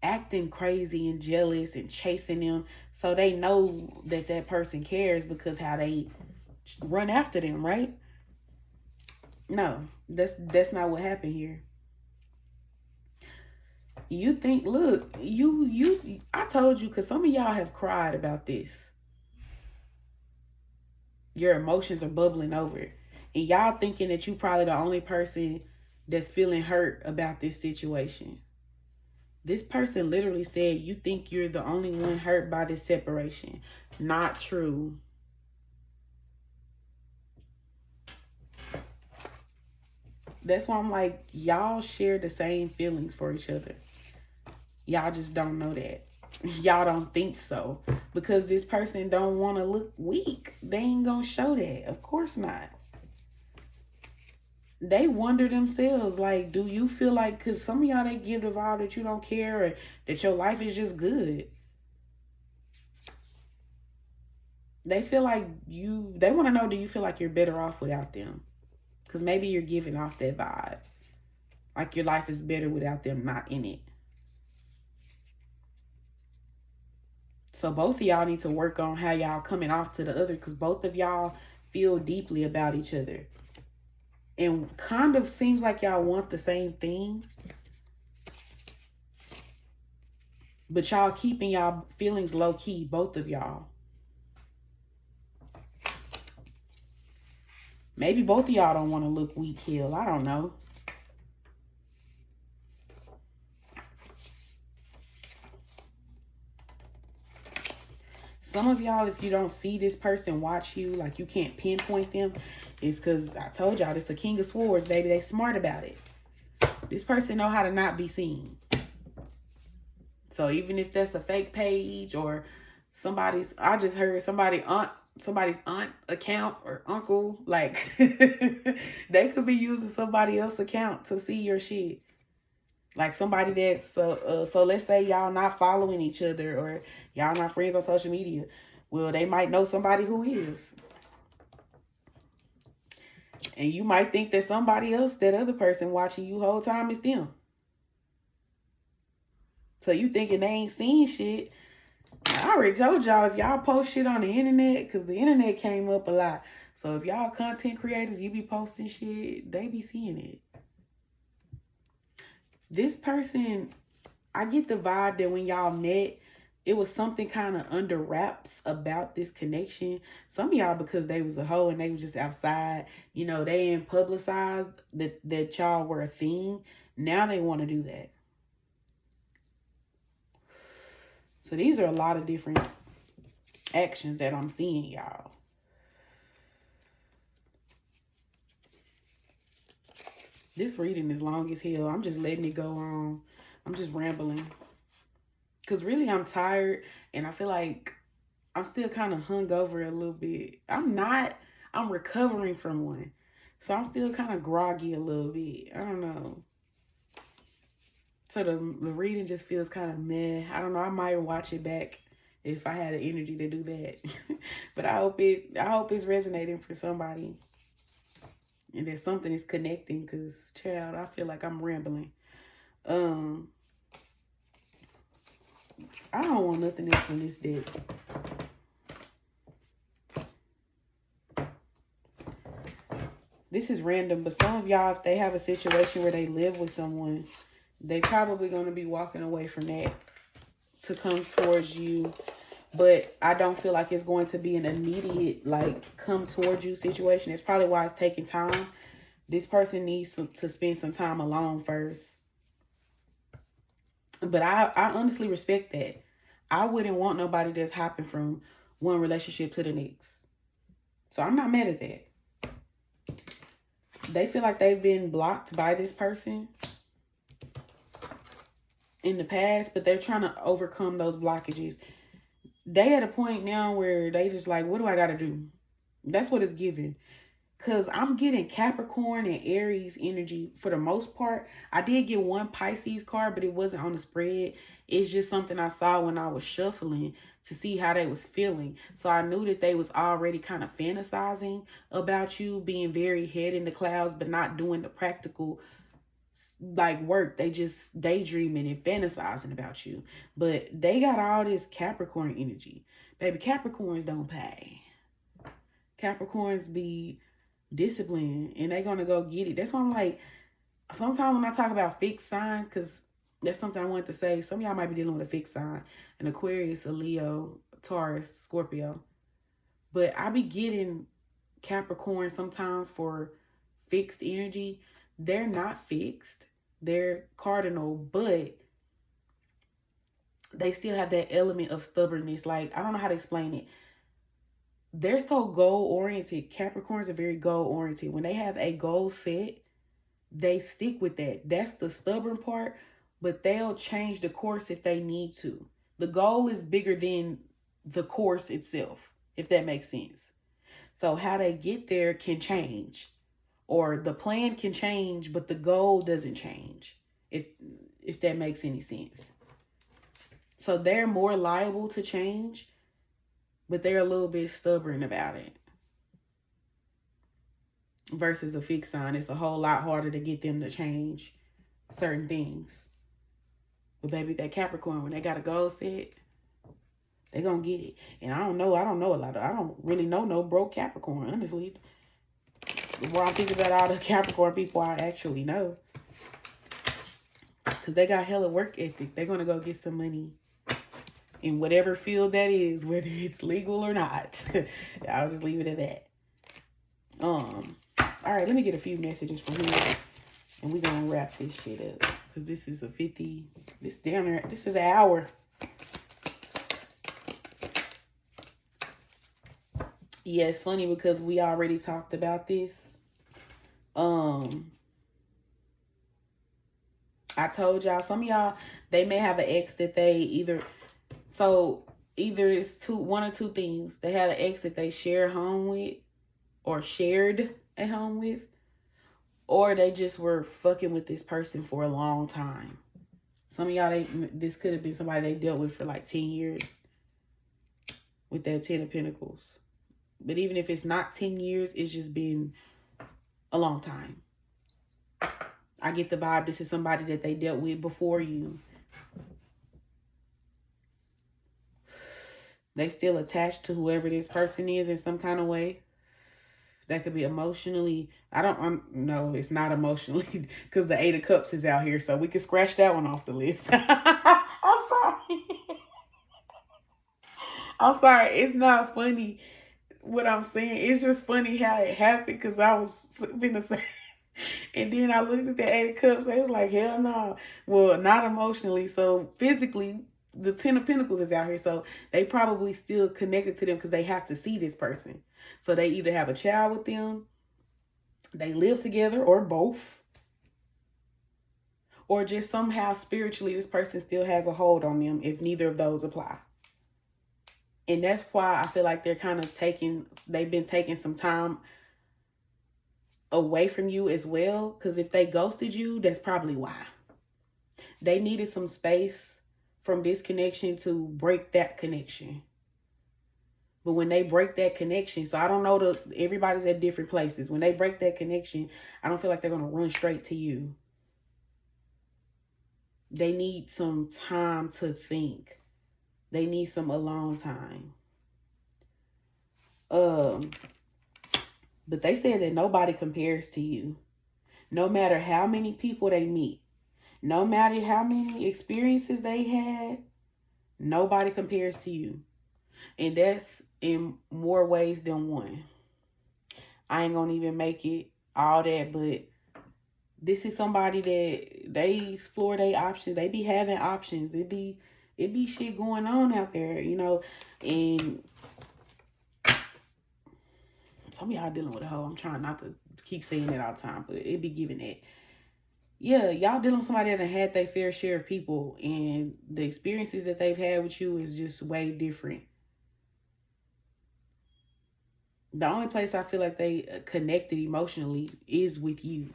acting crazy and jealous and chasing them. So they know that that person cares because how they run after them, right? No, that's not what happened here. You think, look, I told you, because some of y'all have cried about this. Your emotions are bubbling over. And y'all thinking that you probably the only person that's feeling hurt about this situation. This person literally said you think you're the only one hurt by this separation. Not true. That's why I'm like, y'all share the same feelings for each other. Y'all just don't know that. Y'all don't think so. Because this person don't want to look weak. They ain't gonna show that. Of course not. They wonder themselves, like, do you feel like, because some of y'all, they give the vibe that you don't care or that your life is just good. They feel like they want to know, do you feel like you're better off without them? Because maybe you're giving off that vibe. Like your life is better without them not in it. So both of y'all need to work on how y'all coming off to the other, because both of y'all feel deeply about each other. And kind of seems like y'all want the same thing. But y'all keeping y'all feelings low key, both of y'all. Maybe both of y'all don't want to look weak, Hill. I don't know. Some of y'all, if you don't see this person watch you, like you can't pinpoint them, it's because I told y'all, this the King of Swords, baby. They smart about it. This person know how to not be seen. So even if that's a fake page or I just heard somebody's aunt account or uncle, like they could be using somebody else's account to see your shit. Like somebody that's, so let's say y'all not following each other or y'all not friends on social media. Well, they might know somebody who is. And you might think that somebody else, that other person watching you whole time is them. So you thinking they ain't seen shit. I already told y'all, if y'all post shit on the internet, because the internet came up a lot. So if y'all content creators, you be posting shit, they be seeing it. This person, I get the vibe that when y'all met, it was something kind of under wraps about this connection. Some of y'all, because they was a hoe and they was just outside, you know, they ain't publicized that y'all were a thing. Now they want to do that. So these are a lot of different actions that I'm seeing, y'all. This reading is long as hell. I'm just letting it go on. I'm just rambling. Because really, I'm tired. And I feel like I'm still kind of hungover a little bit. I'm not. I'm recovering from one. So I'm still kind of groggy a little bit. I don't know. So the reading just feels kind of meh. I don't know. I might watch it back if I had the energy to do that. But I hope it's resonating for somebody. And that something is connecting, because, child, I feel like I'm rambling. I don't want nothing else from this deck. This is random, but some of y'all, if they have a situation where they live with someone, they probably going to be walking away from that to come towards you. But I don't feel like it's going to be an immediate, like, come towards you situation. It's probably why it's taking time. This person needs to spend some time alone first. But I honestly respect that. I wouldn't want nobody that's hopping from one relationship to the next. So I'm not mad at that. They feel like they've been blocked by this person in the past, but they're trying to overcome those blockages. they at a point now where they just like, what do I gotta do? That's what it's giving. Cause I'm getting Capricorn and Aries energy for the most part. I did get one Pisces card, but it wasn't on the spread. It's just something I saw when I was shuffling to see how they was feeling. So I knew that they was already kind of fantasizing about you, being very head in the clouds, but not doing the practical like work. They just daydreaming and fantasizing about you. But they got all this Capricorn energy. Baby, Capricorns don't pay. Capricorns be disciplined and they gonna go get it. That's why I'm like, sometimes when I talk about fixed signs, because that's something I wanted to say. Some of y'all might be dealing with a fixed sign, an Aquarius, a Leo, Taurus, Scorpio. But I be getting Capricorn sometimes for fixed energy. They're not fixed. They're cardinal, but they still have that element of stubbornness. Like, I don't know how to explain it. They're so goal oriented. Capricorns are very goal oriented. When they have a goal set, they stick with that. That's the stubborn part, but they'll change the course if they need to. The goal is bigger than the course itself, if that makes sense. So how they get there can change, or the plan can change, but the goal doesn't change. If that makes any sense. So they're more liable to change, but they're a little bit stubborn about it. Versus a fixed sign, it's a whole lot harder to get them to change certain things. But baby, that Capricorn, when they got a goal set, they gonna get it. And I don't know a lot of, I don't really know no broke Capricorn, honestly. The more I'm thinking about all the Capricorn people I actually know. Because they got hella work ethic. They're gonna go get some money in whatever field that is, whether it's legal or not. I'll just leave it at that. All right, let me get a few messages from here, and we're gonna wrap this shit up, because this is a 50, this down there, this is an hour. Yeah, it's funny because we already talked about this. I told y'all, some of y'all, they may have an ex that they either it's one or two things. They had an ex that they share a home with, or shared a home with, or they just were fucking with this person for a long time. Some of y'all, this could have been somebody they dealt with for like 10 years with that 10 of Pentacles. But even if it's not 10 years, it's just been a long time. I get the vibe this is somebody that they dealt with before you. They still attached to whoever this person is in some kind of way. That could be emotionally. No, it's not emotionally, because the 8 of Cups is out here, so we can scratch that one off the list. I'm sorry. I'm sorry. It's not funny what I'm saying. It's just funny how it happened, because I was finna say, and then I looked at the 8 of Cups. I was like, hell no. Well, not emotionally. So physically, the 10 of Pentacles is out here. So they probably still connected to them because they have to see this person. So they either have a child with them, they live together, or both. Or just somehow spiritually this person still has a hold on them if neither of those apply. And that's why I feel like they're kind of they've been taking some time away from you as well. Because if they ghosted you, that's probably why. They needed some space from this connection to break that connection. But when they break that connection, so I don't know, everybody's at different places. When they break that connection, I don't feel like they're going to run straight to you. They need some time to think. They need some alone time. But they said that nobody compares to you. No matter how many people they meet, no matter how many experiences they had, nobody compares to you. And that's in more ways than one. I ain't gonna even make it all that, but this is somebody that they explore their options. They be having options. It be shit going on out there, you know. And some of y'all dealing with a hoe. I'm trying not to keep saying that all the time, but it be giving that. Yeah, y'all dealing with somebody that had their fair share of people, and the experiences that they've had with you is just way different. The only place I feel like they connected emotionally is with you.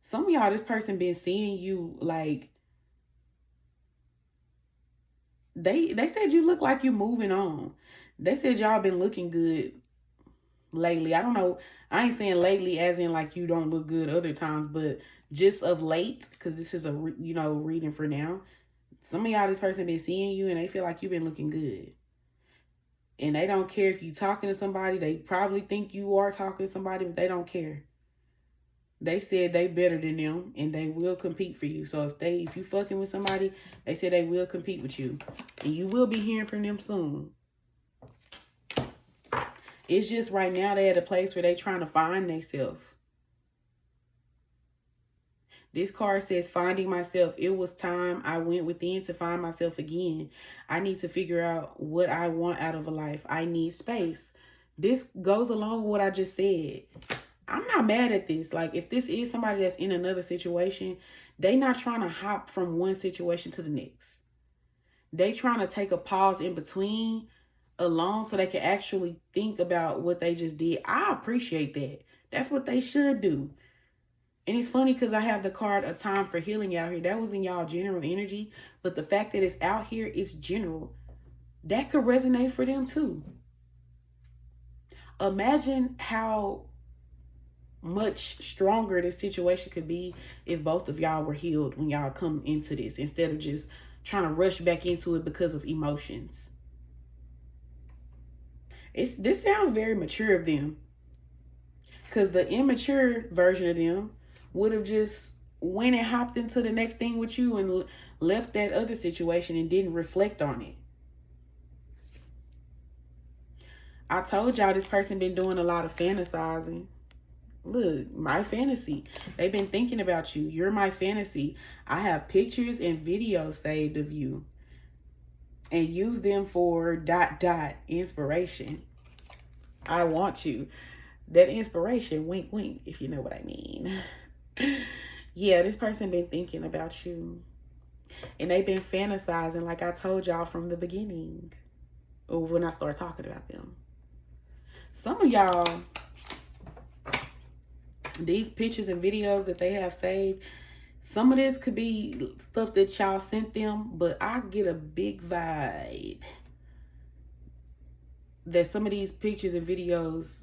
Some of y'all, this person been seeing you like, they said you look like you moving on. They said y'all been looking good lately. I don't know. I ain't saying lately as in like you don't look good other times, but just of late, because this is a reading for now. Some of y'all, this person been seeing you and they feel like you've been looking good. And they don't care if you talking to somebody. They probably think you are talking to somebody, but they don't care. They said they better than them and they will compete for you. So if you fucking with somebody, they said they will compete with you. And you will be hearing from them soon. It's just right now they at a place where they trying to find themselves. This card says, finding myself. It was time I went within to find myself again. I need to figure out what I want out of a life. I need space. This goes along with what I just said. I'm not mad at this. Like, if this is somebody that's in another situation, they not trying to hop from one situation to the next. They trying to take a pause in between alone so they can actually think about what they just did. I appreciate that. That's what they should do. And it's funny because I have the card A Time for Healing out here. That was in y'all general energy. But the fact that it's out here is general. That could resonate for them too. Imagine how much stronger this situation could be if both of y'all were healed when y'all come into this, instead of just trying to rush back into it because of emotions. This sounds very mature of them, because the immature version of them would have just went and hopped into the next thing with you and left that other situation and didn't reflect on it. I told y'all this person been doing a lot of fantasizing. Look, my fantasy. They've been thinking about you. You're my fantasy. I have pictures and videos saved of you. And use them for ... inspiration. I want you. That inspiration, wink, wink, if you know what I mean. Yeah, this person been thinking about you. And they've been fantasizing like I told y'all from the beginning. Or when I start talking about them. Some of y'all, these pictures and videos that they have saved, some of this could be stuff that y'all sent them, but I get a big vibe that some of these pictures and videos,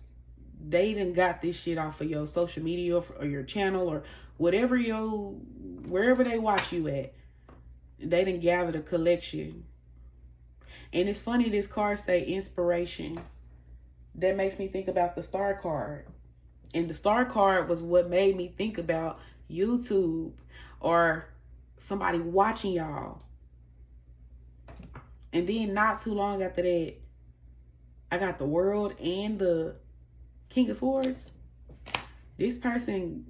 they done got this shit off of your social media or your channel or whatever wherever they watch you at. They done gathered a collection. And it's funny, this card say inspiration. That makes me think about the star card. And the star card was what made me think about YouTube or somebody watching y'all. And then not too long after that, I got the World and the King of Swords. This person,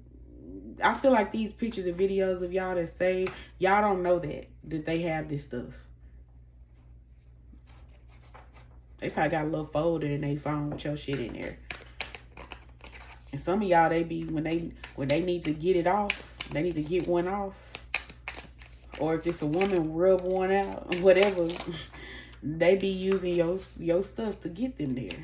I feel like these pictures and videos of y'all that saved, y'all don't know that they have this stuff. They probably got a little folder in their phone with your shit in there. And some of y'all, they be, when they need to get it off, they need to get one off. Or if it's a woman, rub one out, whatever. They be using your stuff to get them there.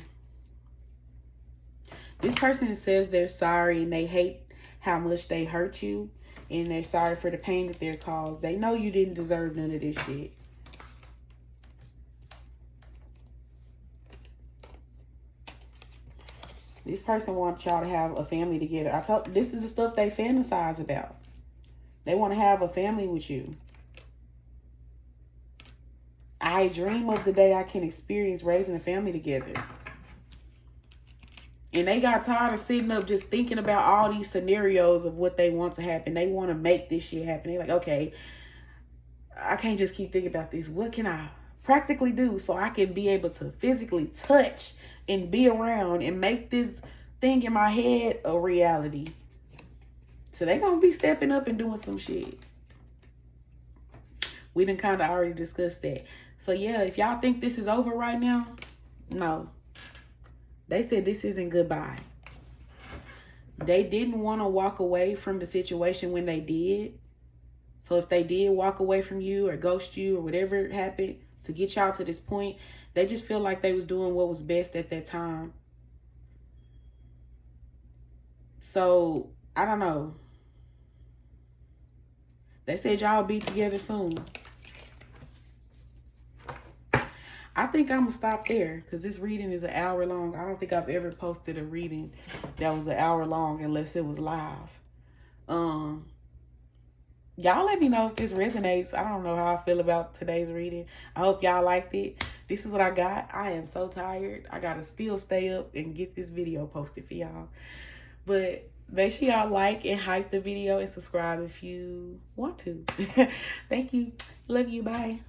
This person says they're sorry and they hate how much they hurt you. And they're sorry for the pain that they're caused. They know you didn't deserve none of this shit. This person wants y'all to have a family together. This is the stuff they fantasize about. They want to have a family with you. I dream of the day I can experience raising a family together. And they got tired of sitting up just thinking about all these scenarios of what they want to happen. They want to make this shit happen. They're like, okay, I can't just keep thinking about this. What can I practically do so I can be able to physically touch and be around and make this thing in my head a reality? So they gonna be stepping up and doing some shit. We done kind of already discussed that. So yeah, if y'all think this is over right now, no. They said this isn't goodbye. They didn't want to walk away from the situation when they did. So if they did walk away from you or ghost you or whatever happened, to get y'all to this point. They just feel like they was doing what was best at that time. So, I don't know. They said y'all be together soon. I think I'm going to stop there because this reading is an hour long. I don't think I've ever posted a reading that was an hour long unless it was live. Y'all let me know if this resonates. I don't know how I feel about today's reading. I hope y'all liked it. This is what I got. I am so tired. I got to still stay up and get this video posted for y'all. But make sure y'all like and hype the video and subscribe if you want to. Thank you. Love you. Bye.